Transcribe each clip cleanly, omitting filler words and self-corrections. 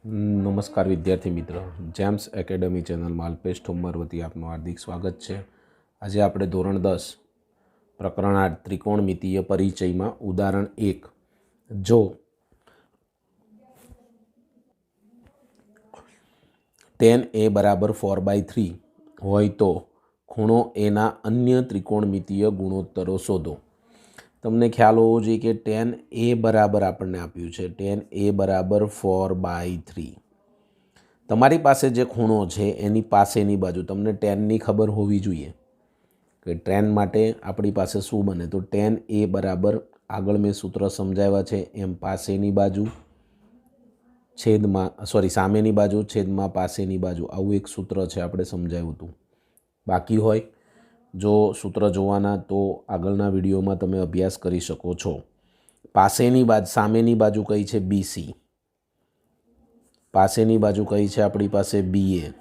નમસ્કાર વિદ્યાર્થી મિત્ર, જેમ્સ એકેડમી ચેનલમાં અલ્પેશ ઠુમ્મર વતી આપનું હાર્દિક સ્વાગત છે। આજે આપણે ધોરણ 10 પ્રકરણ 8 ત્રિકોણમિતીય પરિચયમાં ઉદાહરણ 1 જો tan a બરાબર 4/3 હોય તો ખૂણો એના અન્ય ત્રિકોણમિતીય ગુણોત્તરો શોધો। તમને ખ્યાલ હોવો જોઈએ કે tan a બરાબર આપણને આપ્યું છે tan a બરાબર 4/3। તમારી પાસે જે ખૂણો છે એની પાસેની બાજુ તમને ટેનની ખબર હોવી જોઈએ કે tan માટે આપણી પાસે શું બને, તો tan a બરાબર આગળ મેં સૂત્ર સમજાવ્યા છે એમ પાસેની બાજુ છેદમાં સામેની બાજુ છેદમાં પાસેની બાજુ, આવું એક સૂત્ર છે, આપણે સમજાવ્યું હતું। બાકી હોય જો સૂત્ર જોવાના તો આગળના વિડીયોમાં તમે અભ્યાસ કરી શકો છો। પાસેની બાજુ સામેની બાજુ કઈ છે BC, પાસેની બાજુ કઈ છે આપણી પાસે BA,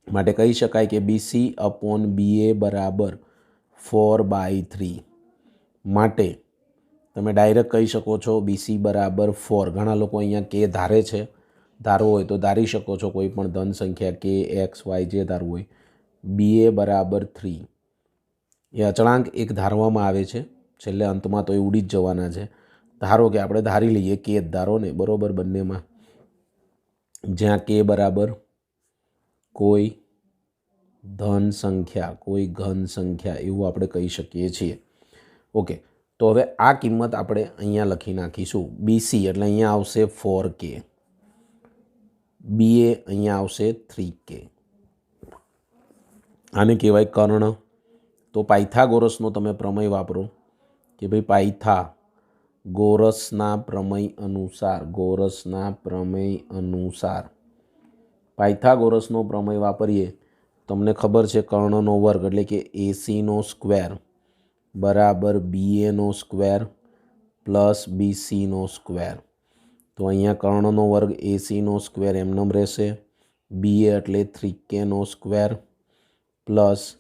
માટે કહી શકાય કે BC/BA બરાબર 4/3। માટે તમે ડાયરેક્ટ કહી શકો છો BC બરાબર 4। ઘણા લોકો અહીંયા કે ધારે છે, ધારવો હોય તો ધારી શકો છો, કોઈ પણ ધન સંખ્યા કે x y જે ધારવું હોય। BA બરાબર 3 એ અચળાંક એક ધારવામાં આવે છે, છેલ્લે અંતમાં તો એ ઉડી જ જવાના છે। ધારો કે આપણે ધારી લઈએ કે ધારો ને બરાબર બંનેમાં, જ્યાં કે બરાબર કોઈ ધન સંખ્યા કોઈ ઘન સંખ્યા એવું આપણે કહી શકીએ છીએ। ઓકે, તો હવે આ કિંમત આપણે અહીંયા લખી નાખીશું। BC એટલે અહીંયા આવશે 4K, BA અહીંયા આવશે 3K। આને કહેવાય કર્ણ। તો પાયથાગોરસનો તમે પ્રમેય વાપરો કે ભાઈ પાયથાગોરસના પ્રમેય અનુસાર પાયથાગોરસનો પ્રમેય વાપરીએ, તમને ખબર છે કર્ણનો વર્ગ એટલે કે ACનો સ્ક્વેર બરાબર BAનો સ્ક્વેર પ્લસ BCનો સ્ક્વેર। તો અહીંયા કર્ણનો વર્ગ ACનો સ્ક્વેર એમનેમ રહેશે, BA એટલે 3Kનો સ્ક્વેર પ્લસ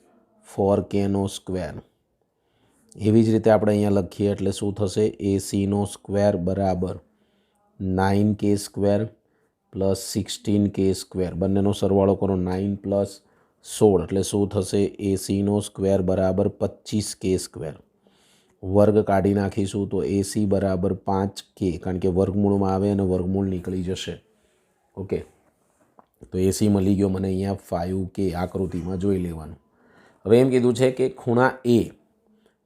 4Kનો સ્ક્વેર। એવી જ રીતે આપણે અહીંયા લખીએ એટલે શું થશે, ACનો સ્ક્વેર બરાબર 9K square plus 16K square, બંનેનો સરવાળો કરો 9 પ્લસ 16 એટલે શું થશે, ACનો સ્ક્વેર બરાબર 25K સ્ક્વેર। વર્ગ કાઢી નાખીશું તો AC બરાબર 5K, કારણ કે વર્ગમૂળમાં આવે અને વર્ગમૂળ નીકળી જશે। ઓકે, તો AC મળી ગયો મને અહીંયા 5K, આકૃતિમાં જોઈ લેવાનું। હવે એમ કીધું છે કે ખૂણા A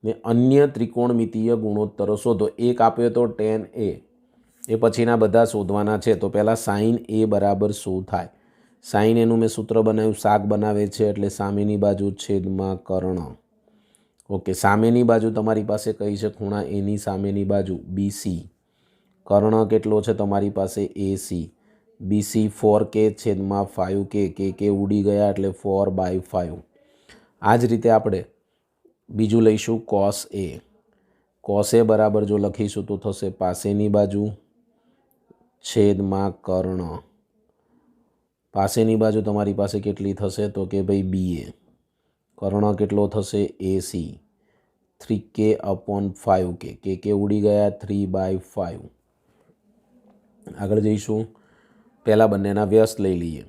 ને અન્ય ત્રિકોણમિતીય ગુણોત્તરો શોધો। એક આપ્યો તો tan A, એ પછીના બધા શોધવાના છે। તો પહેલાં sin A બરાબર શું થાય, sin એનું મેં સૂત્ર બનાવ્યું, શાક બનાવે છે એટલે સામેની બાજુ છેદમાં કર્ણ। ઓકે, સામેની બાજુ તમારી પાસે કઈ છે, ખૂણા એની સામેની બાજુ BC, કર્ણ કેટલો છે તમારી પાસે AC, BC 4K છેદમાં 5K, કે ઉડી ગયા એટલે 4/5। આ જ રીતે આપણે બીજું લઈશું cos A, cos A બરાબર જો લખીશું તો થશે પાસેની બાજુ છેદમાં કર્ણ। પાસેની બાજુ તમારી પાસે કેટલી થશે તો કે ભાઈ BA, કર્ણ કેટલો થશે AC 3K/5K, કે ઉડી ગયા 3/5। આગળ જઈશું, પહેલાં બંનેના વ્યસ્ત લઈ લઈએ,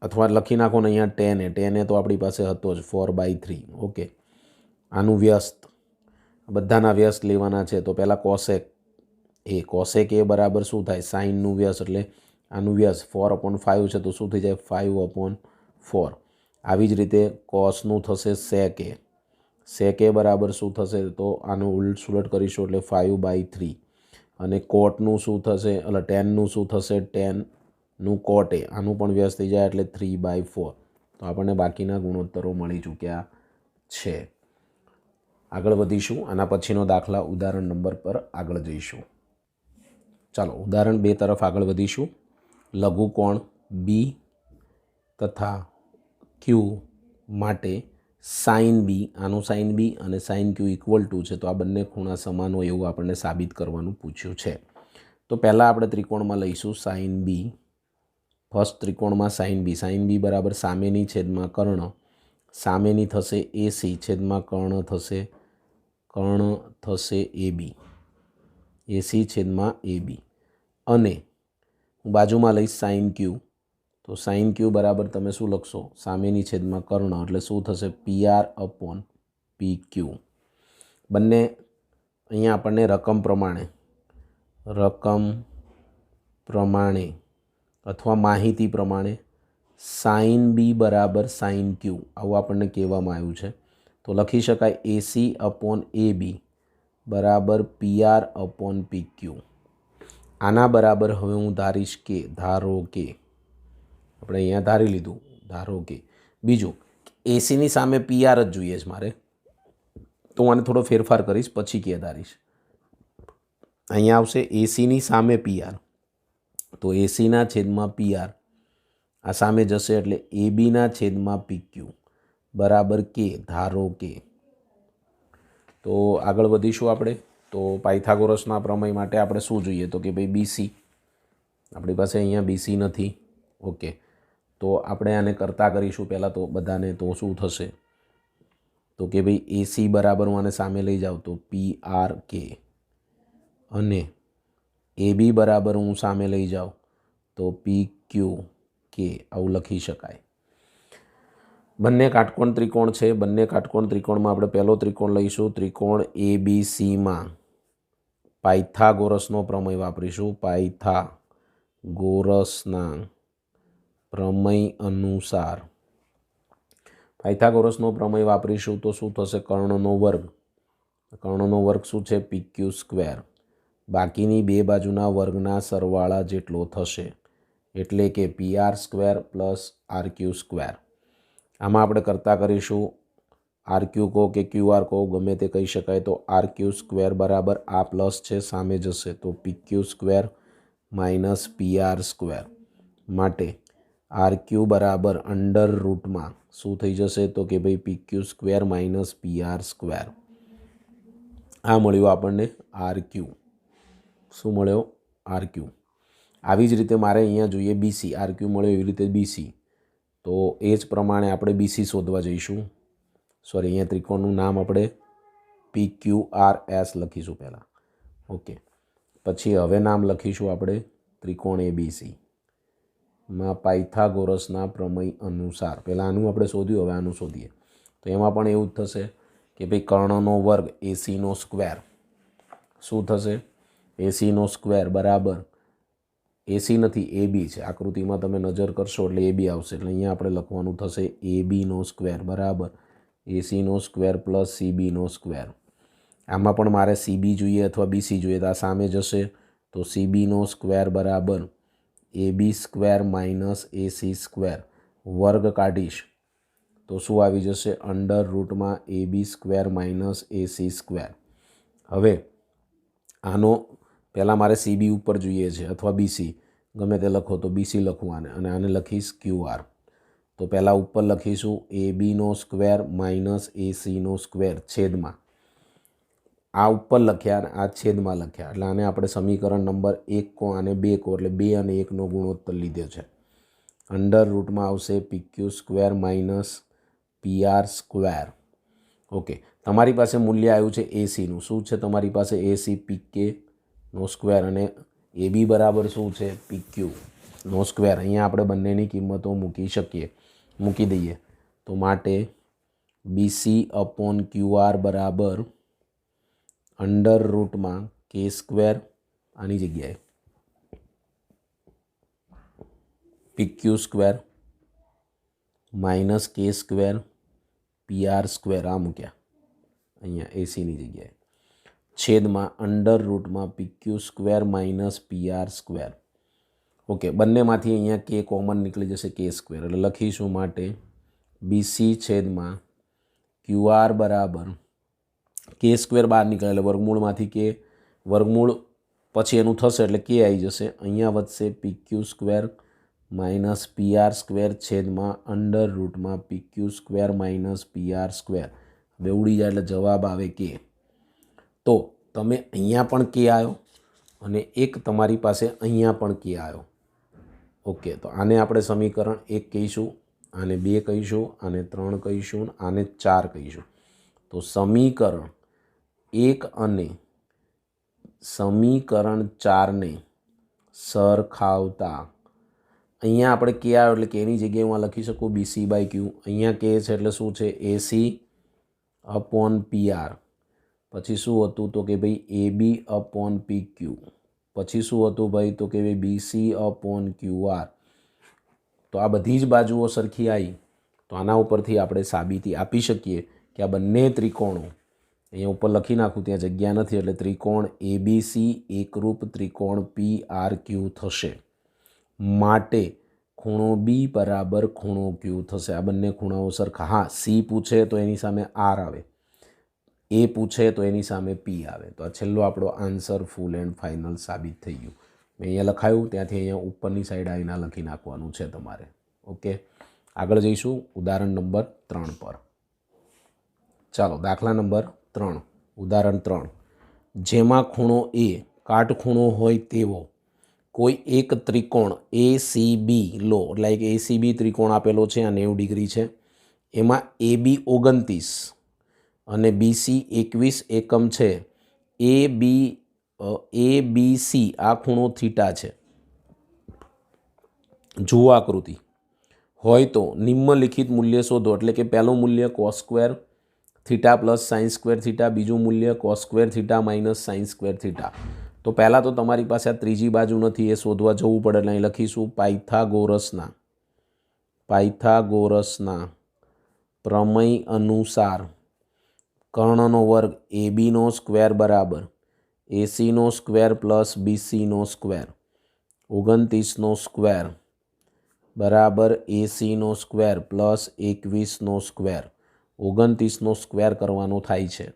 અથવા લખી નાખો ને અહીંયા tan A તો આપણી પાસે હતો જ 4/3। ઓકે, આનું વ્યસ્ત બધાના વ્યસ્ત લેવાના છે। તો પહેલાં cosec A બરાબર શું થાય, સાઇનનું વ્યસ્ત એટલે આનું વ્યસ્ત 4/5 છે તો શું થઈ જાય 5/4। આવી જ રીતે કોસનું થશે sec A બરાબર શું થશે, તો આનું ઉલટ સુલટ કરીશું એટલે 5/3। અને કોટનું શું થશે, એટલે ટેનનું શું થશે, ટેનનું cot A, આનું પણ વ્યસ્ત થઈ જાય એટલે 3/4। તો આપણને બાકીના ગુણોત્તરો મળી ચૂક્યા છે। આગળ વધીશું, આના પછીનો દાખલા ઉદાહરણ નંબર પર આગળ જઈશું। ચાલો ઉદાહરણ 2 તરફ આગળ વધીશું। લઘુકોણ B તથા Q માટે sin B, આનું sin B અને sin Q = છે, તો આ બંને ખૂણા સમાન હોય એવું આપણને સાબિત કરવાનું પૂછ્યું છે। તો પહેલાં આપણે ત્રિકોણમાં લઈશું sin B। ફર્સ્ટ ત્રિકોણમાં sin B બરાબર સામેની છેદમાં કર્ણ, સામેની થશે AC છેદમાં કર્ણ થશે AB, AC છેદમાં AB। અને હું બાજુમાં લઈશ સાઇન ક્યુ, તો સાઇન ક્યુ બરાબર તમે શું લખશો, સામેની છેદમાં કર્ણ એટલે શું થશે, PR અપોન PQ. બંને અહીંયા આપણને રકમ પ્રમાણે અથવા માહિતી પ્રમાણે સાઇન બી બરાબર સાઇન ક્યુ આવું આપણને કહેવામાં આવ્યું છે. તો લખી શકાય AC અપોન AB બરાબર PR અપોન PQ. આના બરાબર હવે હું ધારીશ કે, ધારો કે આપણે અહીંયા ધારી લીધું, ધારો કે બીજું એસીની સામે PR જ જોઈએ છે મારે, તો હું આને થોડો ફેરફાર કરીશ પછી કે ધારીશ. અહીંયા આવશે એસીની સામે PR, તો એસીના છેદમાં PR આ સામે જશે એટલે એબીના છેદમાં PQ બરાબર કે, ધારો કે. તો આગળ વધીશું આપણે. તો પાયથાગોરસના પ્રમેય માટે આપણે શું જોઈએ, તો કે ભાઈ BC, આપણી પાસે અહીંયા BC નથી. ઓકે, તો આપણે આને કરતા કરીશું પહેલાં તો બધાને. તો શું થશે, તો કે ભાઈ AC બરાબર હું આને સામે લઈ જાઉં તો PRK અને AB બરાબર હું સામે લઈ જાઉં તો PQK આવું લખી શકાય. બંને કાટકોણ ત્રિકોણ છે. બંને કાટકોણ ત્રિકોણમાં આપણે પહેલો ત્રિકોણ લઈશું, ત્રિકોણ ABCમાં પાયથાગોરસનો પ્રમેય વાપરીશું. પાયથાગોરસના પ્રમેય અનુસાર પાયથાગોરસનો પ્રમેય વાપરીશું તો શું થશે, કર્ણનો વર્ગ. કર્ણનો વર્ગ શું છે, PQ સ્ક્વેર, બાકીની બે બાજુના વર્ગના સરવાળા જેટલો થશે એટલે કે PR square plus RQ square. આમાં આપણે કરતા કરીશું, RQ કહો કે QR કહો ગમે તે કહી શકાય. તો RQ સ્ક્વેર બરાબર આ પ્લસ છે સામે જશે તો PQ square minus PR square, માટે RQ બરાબર અંડર રૂટમાં શું થઈ જશે, તો કે ભાઈ PQ square minus PR square. આ મળ્યું આપણને RQ. શું મળ્યો, RQ. આવી જ રીતે મારે અહીંયા જોઈએ BC, RQ મળ્યો એવી રીતે BC. તો એ જ પ્રમાણે આપણે BC શોધવા જઈશું. સોરી, અહીંયા ત્રિકોણનું નામ આપણે PQRS લખીશું પહેલાં. ઓકે, પછી હવે નામ લખીશું આપણે ત્રિકોણ ABC માં પાયથાગોરસના પ્રમેય અનુસાર. પહેલાં આનું આપણે શોધ્યું, હવે આનું શોધીએ. તો એમાં પણ એવું જ થશે કે ભાઈ કર્ણનો વર્ગ ACનો સ્ક્વેર શું થશે, ACનો સ્ક્વેર બરાબર AC નથી AB છે. આકૃતિમાં તમે નજર કરશો એટલે AB આવશે, એટલે અહીંયા આપણે લખવાનું થશે ABનો સ્ક્વેર બરાબર ACનો સ્ક્વેર પ્લસ CBનો સ્ક્વેર. આમાં પણ મારે CB જોઈએ અથવા BC જોઈએ, તો આ સામે જશે તો CBનો સ્ક્વેર બરાબર AB square minus AC square. વર્ગ કાઢીશ તો શું આવી જશે, અંડર રૂટમાં AB square minus AC square. હવે આનો પહેલાં મારે CB ઉપર જોઈએ છે અથવા BC, ગમે તે લખો તો BC લખું આને, અને આને લખીશ QR. તો પહેલાં ઉપર લખીશું ABનો સ્ક્વેર માઇનસ ACનો સ્ક્વેર છેદમાં, આ ઉપર લખ્યા અને આ છેદમાં લખ્યા, એટલે આને આપણે સમીકરણ નંબર 1 કહો અને 2 કહો, એટલે 2 અને 1નો ગુણોત્તર લીધો છે. અંડર રૂટમાં આવશે PQ square minus PR square. Okay, તમારી પાસે મૂલ્ય આવ્યું છે ACનું. શું છે તમારી પાસે, AC PKનો સ્ક્વેર, અને AB બરાબર શું છે, PQનો સ્ક્વેર. અહીંયા આપણે બંનેની કિંમતો મૂકી દઈએ. તો માટે BC અપોન QR બરાબર અંડર રૂટમાં K સ્ક્વેર, આની જગ્યાએ PQ square minus K square PR square, આ મૂક્યા અહીંયા ACની જગ્યાએ, છેદમાં અંડર રૂટમાં PQ square minus PR square. Okay, બંનેમાંથી અહીંયા K કોમન નીકળી જશે, K સ્ક્વેર, એટલે લખીશું માટે BC છેદમાં QR બરાબર K સ્ક્વેર બહાર નીકળે એટલે વર્ગમૂળમાંથી K, વર્ગમૂળ પછી એનું થશે એટલે K આવી જશે. અહીંયા વધશે PQ square minus PR square છેદમાં અંડર રૂટમાં PQ square minus PR square. બે ઉડી જાય એટલે જવાબ આવે K. તો તમે અહીંયા પણ K આવ્યો અને એક તમારી પાસે અહીંયા પણ K આવ્યો. ઓકે, તો આને આપણે સમીકરણ 1 કહીશું, આને 2 કહીશું, આને 3 કહીશું, આને 4 કહીશું. તો સમીકરણ 1 અને સમીકરણ 4ને સરખાવતા અહીંયા આપણે કે આવ્યો એટલે કે એની જગ્યાએ હું લખી શકું BC બાય ક્યુ. અહીંયા કે છે એટલે શું છે AC અપોન PR. પછી શું હતું તો કે ભાઈ AB અપોન PQ. પછી શું હતું ભાઈ તો કે ભાઈ BC અપોન QR. તો આ બધી જ બાજુઓ સરખી આવી તો આના ઉપરથી આપણે સાબિતી આપી શકીએ કે આ બંને ત્રિકોણો અહીંયા ઉપર લખી નાખું ત્યાં જગ્યા નથી એટલે ત્રિકોણ ABC એકરૂપ ત્રિકોણ PRQ થશે. માટે ખૂણો B બરાબર ખૂણો Q થશે. આ બંને ખૂણાઓ સરખા. હા, C પૂછે તો એની સામે R આવે, A પૂછે તો એની સામે P આવે. તો આ છેલ્લો આપણો આન્સર ફૂલ એન્ડ ફાઇનલ સાબિત થઈ ગયું. મેં અહીંયા લખાયું ત્યાંથી અહીંયા ઉપરની સાઈડ આવીને લખી નાખવાનું છે તમારે. ઓકે, આગળ જઈશું ઉદાહરણ નંબર 3 પર. ચાલો, દાખલા નંબર 3, ઉદાહરણ 3, જેમાં ખૂણો A કાટખૂણો હોય તેવો કોઈ એક ત્રિકોણ ACB લો, એટલે એક ACB ત્રિકોણ આપેલો છે, આ 90 ડિગ્રી છે. એમાં AB 29 અને BC 21 એકમ છે. ABC આ ખૂણો થીટા છે. જુઓ આકૃતિ. હોય તો નિમ્નલિખિત મૂલ્ય શોધો, એટલે કે પહેલું મૂલ્ય cos square theta plus sine square theta, બીજું મૂલ્ય cos square theta minus sine square theta. તો પહેલાં તો તમારી પાસે આ ત્રીજી બાજુ નથી, એ શોધવા જવું પડે. એટલે અહીં લખીશું પાયથાગોરસના પ્રમેય અનુસાર કર્ણનો વર્ગ ABનો સ્ક્વેર બરાબર ACનો સ્ક્વેર પ્લસ BCનો સ્ક્વેર, 29નો સ્ક્વેર બરાબર ACનો સ્ક્વેર પ્લસ 21નો સ્ક્વેર. 29નો સ્ક્વેર કરવાનો થાય છે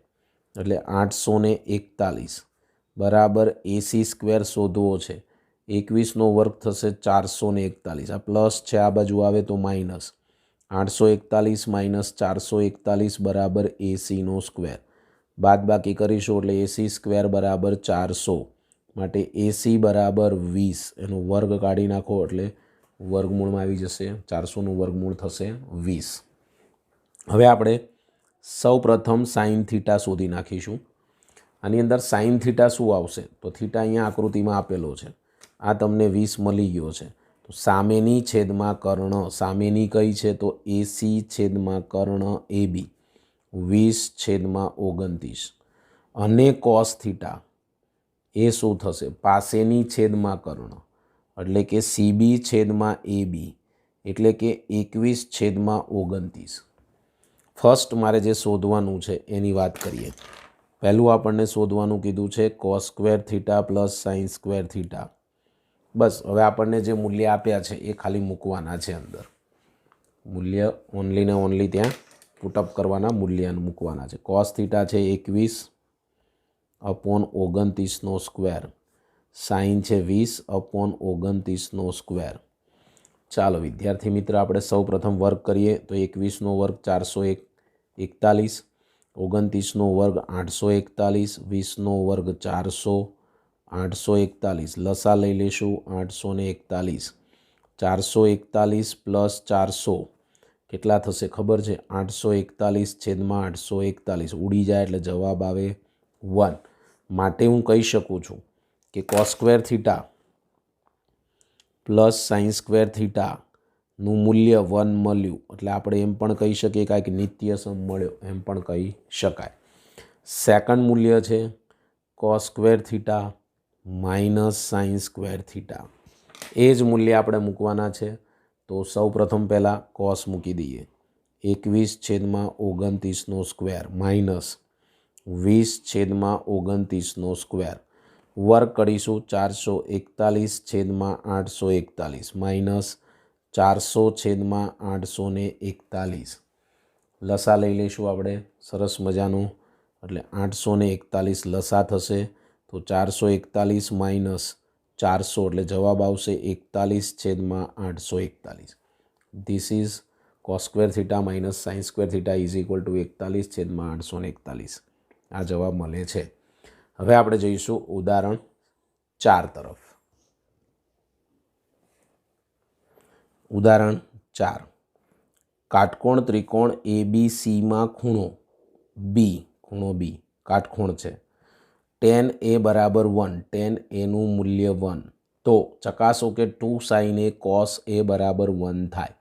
એટલે 841 બરાબર AC સ્ક્વેર શોધવો છે. 21નો વર્ગ થશે 441. આ પ્લસ છે, આ બાજુ આવે તો માઇનસ. 841 માઇનસ 441 બરાબર ACનો સ્ક્વેર. બાદબાકી કરીશું એટલે AC સ્ક્વેર બરાબર 400, માટે AC બરાબર 20. એનો વર્ગ કાઢી નાખો એટલે વર્ગમૂળમાં આવી જશે. 400નું વર્ગમૂળ થશે 20. હવે આપણે સૌ પ્રથમ સાઇન થીટા શોધી નાખીશું. આની અંદર સાઇન થીટા શું આવશે તો થીટા અહીંયા આકૃતિમાં આપેલો છે. આ તમને 20 મળી ગયો છે. તો સામેની છેદમાં કર્ણ, સામેની કઈ છે તો AC છેદમાં કર્ણ AB 20/29 અને કોસ થીટા એ શું થશે પાસેની છેદમાં કર્ણ, એટલે કે CB છેદમાં AB એટલે કે 21/29. ફર્સ્ટ મારે જે શોધવાનું છે એની વાત કરીએ. પહેલું આપણને શોધવાનું કીધું છે cos square theta plus sine square theta. બસ હવે આપણને જે મૂલ્ય આપ્યા છે એ ખાલી મૂકવાના છે અંદર. મૂલ્ય ઓનલી ને ઓનલી ત્યાં પુટઅપ કરવાના, મૂલ્ય મૂકવાના છે. કોસ થીટા છે 21/29નો સ્ક્વેર, સાઇન છે 20/29નો સ્ક્વેર. ચાલો વિદ્યાર્થી મિત્ર, આપણે સૌ પ્રથમ વર્ગ કરીએ તો 21નો વર્ગ 441, 29નો વર્ગ 841, 20નો વર્ગ 400, 841 લસા લઈ લઈશું 841. 441 પ્લસ 400 કેટલા થશે ખબર છે 841/841 ઉડી જાય એટલે જવાબ આવે 1. માટે હું કહી શકું છું કે cos square theta plus sine square થીટાનું મૂલ્ય 1 મળ્યું, એટલે આપણે એમ પણ કહી શકીએ કે નિત્ય સમ મળ્યો એમ પણ કહી શકાય. સેકન્ડ મૂલ્ય છે cos square theta minus sine square theta. એ જ મૂલ્ય આપણે મૂકવાના છે. તો સૌ પ્રથમ પહેલાં કોસ મૂકી દઈએ. 21/29નો સ્ક્વેર માઇનસ 20/29નો સ્ક્વેર. વર્ગ કરીશું 441/841 માઇનસ 400/841. લસા લઈ લઈશું આપણે સરસ મજાનું, એટલે 841 લસા થશે. તો 441 માઇનસ 400 એટલે જવાબ આવશે 41/841. This is cos square theta minus sine square theta is equal two 41/841. આ જવાબ મળે છે. હવે આપણે જઈશું ઉદાહરણ 4 તરફ. ઉદાહરણ 4, કાટકોણ ત્રિકોણ ABCમાં ખૂણો B કાટકોણ છે. tan A બરાબર 1, tan Aનું મૂલ્ય 1 તો ચકાસો કે 2 sin a cos a બરાબર 1 થાય.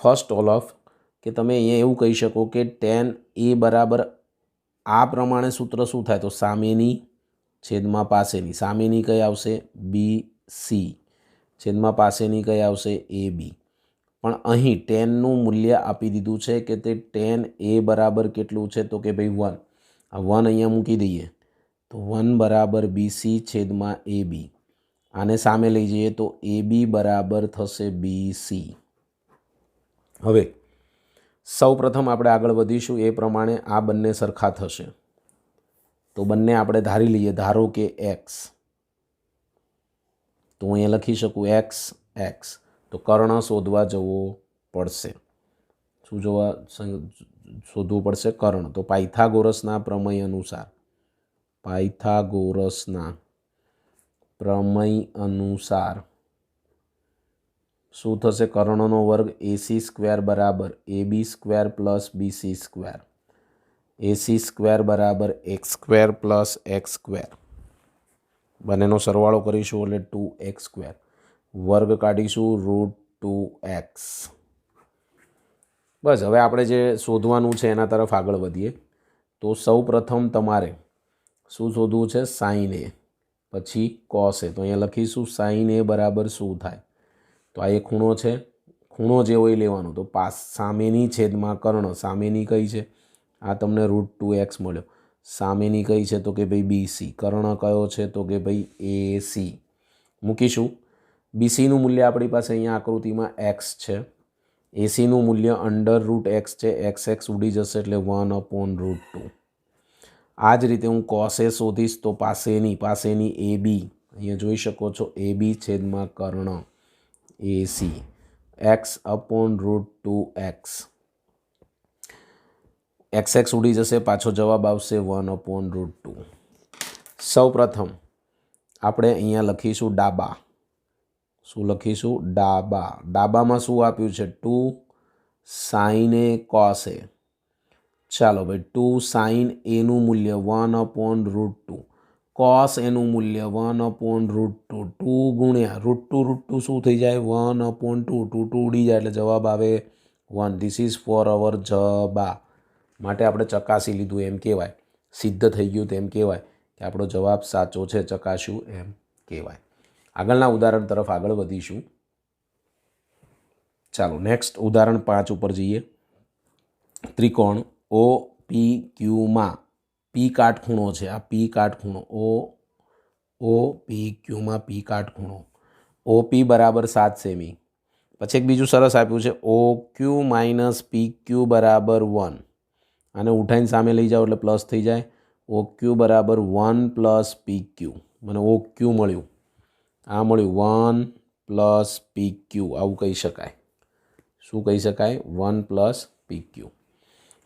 ફર્સ્ટ ઓલ ઓફ કે તમે અહીંયા એવું કહી શકો કે tan a બરાબર આ પ્રમાણે સૂત્ર શું થાય તો સામેની છેદમાં પાસેની. સામેની કઈ આવશે બી સી, છેદમાં પાસેની કઈ આવશે એ બી. પણ અહીં ટેનનું મૂલ્ય આપી દીધું છે કે તે tan a બરાબર કેટલું છે તો કે ભાઈ 1. આ 1 અહીંયા મૂકી દઈએ તો 1 બરાબર BC છેદમાં AB. આને સામે લઈ જઈએ તો AB બરાબર થશે BC. હવે સૌ પ્રથમ આપણે આગળ વધીશું એ પ્રમાણે આ બંને સરખા થશે તો બંને આપણે ધારી લઈએ. ધારો કે x, તો અહીંયા લખી શકું x x. તો કર્ણ શોધવા જવો પડશે. શું શોધવું પડશે? કર્ણ. તો પાયથાગોરસના પ્રમેય અનુસાર, પાયથાગોરસના પ્રમેય અનુસાર શું થશે? કર્ણનો વર્ગ AC સ્ક્વેર બરાબર AB square plus BC square. AC square બરાબર x square plus x square. બંનેનો સરવાળો કરીશું એટલે 2x સ્ક્વેર. વર્ગ કાઢીશું √2x. બસ હવે આપણે જે શોધવાનું છે એના તરફ આગળ વધીએ. તો સૌ પ્રથમ તમારે શું શોધવું છે? સાઇન એ, પછી કોસ એ. તો અહીંયા લખીશું સાઇન એ બરાબર શું થાય તો આ એ ખૂણો છે, ખૂણો જે હોય લેવાનો. તો સામેની છેદમાં કર્ણ. સામેની કઈ છે? આ તમને √2x મળ્યો. સામેની કઈ છે તો કે ભાઈ BC. કર્ણ કયો છે તો કે ભાઈ AC. મૂકીશું. BCનું મૂલ્ય આપણી પાસે અહીંયા આકૃતિમાં x છે. ACનું મૂલ્ય √x છે. x ઉડી જશે એટલે 1/√2. આ જ રીતે હું કોસ એ શોધીશ તો પાસેની AB. અહીંયા જોઈ શકો છો AB છેદમાં કર્ણ AC. x/√2x. x ઉડી જશે, પાછો જવાબ આવશે 1/√2. સૌ પ્રથમ આપણે અહીંયા લખીશું ડાબા. શું લખીશું? ડાબા. ડાબામાં શું આપ્યું છે? 2 sin a cos a. ચાલો ભાઈ, 2 sin એનું મૂલ્ય 1/√2, cos એનું મૂલ્ય 1/√2. 2 ગુણ્યા √2 શું થઈ જાય? 1/2. 2 ઉડી જાય એટલે જવાબ આવે 1. ધીસ ઇઝ ફોર અવર જબા. માટે આપણે ચકાસી લીધું એમ કહેવાય, સિદ્ધ થઈ ગયું તેમ કહેવાય કે આપણો જવાબ સાચો છે, ચકાસ્યું એમ કહેવાય. આગળના ઉદાહરણ તરફ આગળ વધીશું. ચાલો નેક્સ્ટ ઉદાહરણ 5 ઉપર જઈએ. ત્રિકોણ OPQમાં P કાટખૂણો છે. આ P કાટખૂણો OPQમાં P કાટખૂણો OP બરાબર 7 સેમી. પછી એક બીજું સરસ આપ્યું છે OQ - PQ બરાબર 1. આને ઉઠાઈને સામે લઈ જાઓ એટલે પ્લસ થઈ જાય. OQ બરાબર 1 + PQ. મને OQ મળ્યું, આ મળ્યું 1 + PQ. આવું કહી શકાય. શું કહી શકાય? 1 + PQ.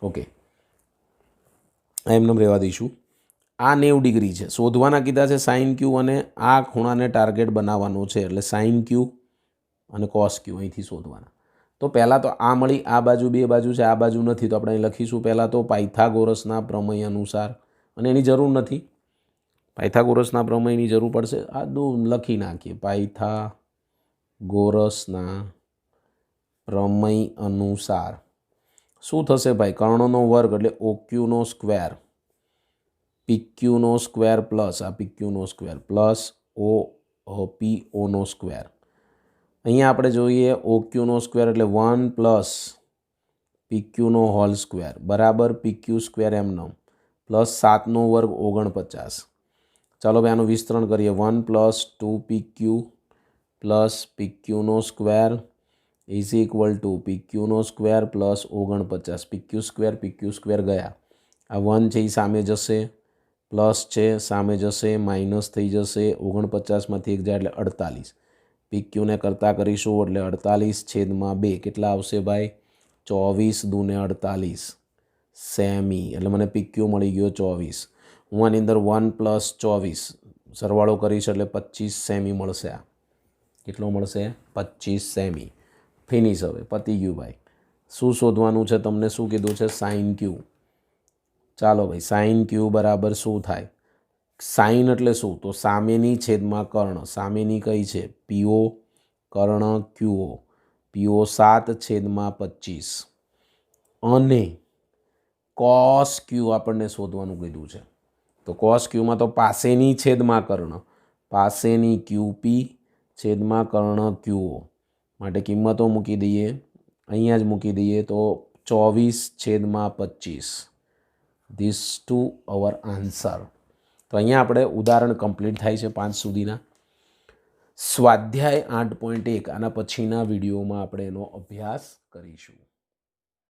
ઓકે, એમને રહેવા દઈશું. આ 90 ડિગ્રી છે. શોધવાના કીધા છે સાઇન Q અને આ ખૂણાને ટાર્ગેટ બનાવવાનો છે એટલે સાઇન Q અને કોસ Q અહીંથી શોધવાના. તો પહેલાં તો આ મળી, આ બાજુ 2 બાજુ છે, આ બાજુ નથી. તો આપણે અહીં લખીશું પહેલાં તો પાયથાગોરસના પ્રમેય અનુસાર, અને એની જરૂર નથી. પાયથાગોરસના પ્રમેયની જરૂર પડશે. આ લખી નાખીએ. પાયથાગોરસના પ્રમેય અનુસાર શું થશે ભાઈ? કર્ણનો વર્ગ એટલે OQનો સ્ક્વેર, PQનો સ્ક્વેર પ્લસ આ PQનો સ્ક્વેર પ્લસ POનો સ્ક્વેર. અહીંયા આપણે જોઈએ OQનો સ્ક્વેર એટલે 1 + PQનો હોલ સ્ક્વેર બરાબર PQ સ્ક્વેર એમનો પ્લસ 7નો વર્ગ 49. ચાલો ભાઈ આનું વિસ્તરણ કરીએ. 1 + 2PQ પ્લસ PQનો સ્ક્વેર ઇઝ ઇક્વલ ટુ PQનો સ્ક્વેર પ્લસ 49. PQ સ્ક્વેર ગયા. આ 1 છે એ સામે જશે, પ્લસ છે સામે જશે, માઇનસ થઈ જશે. 49માંથી 1 જાય એટલે 48. PQને કરતાં કરીશું એટલે 48/2 કેટલા આવશે ભાઈ? 24 × 2 = 48 સેમી. એટલે મને PQ મળી ગયો 24. હું આની અંદર 1 + 24 સરવાળો કરીશ એટલે 25 સેમી મળશે. આ કેટલો મળશે? 25 સેમી. ફિનિશ. હવે પતી ગયું ભાઈ. શું શોધવાનું છે તમને? શું કીધું છે? Sign Q. ચાલો ભાઈ, સાઇન Q બરાબર શું થાય સાઇન એટલે શું? તો સામેની છેદમાં કર્ણ. સામેની કઈ છે? પીઓ, કર્ણ ક્યુઓ. પીઓ 7/25 અને કોસ ક્યુ આપણને શોધવાનું કીધું છે. તો કોસ ક્યુમાં તો પાસેની છેદમાં કર્ણ, પાસેની ક્યુપી છેદમાં કર્ણ ક્યુઓ માટે કિંમતો મૂકી દઈએ, અહીંયા જ મૂકી દઈએ. તો 24/25. This to our answer. તો અહીંયા આપણે ઉદાહરણ કમ્પ્લીટ થાય છે 5 સુધીના. સ્વાધ્યાય 8.1 આના પછીના વિડીયોમાં આપણે એનો અભ્યાસ કરીશું.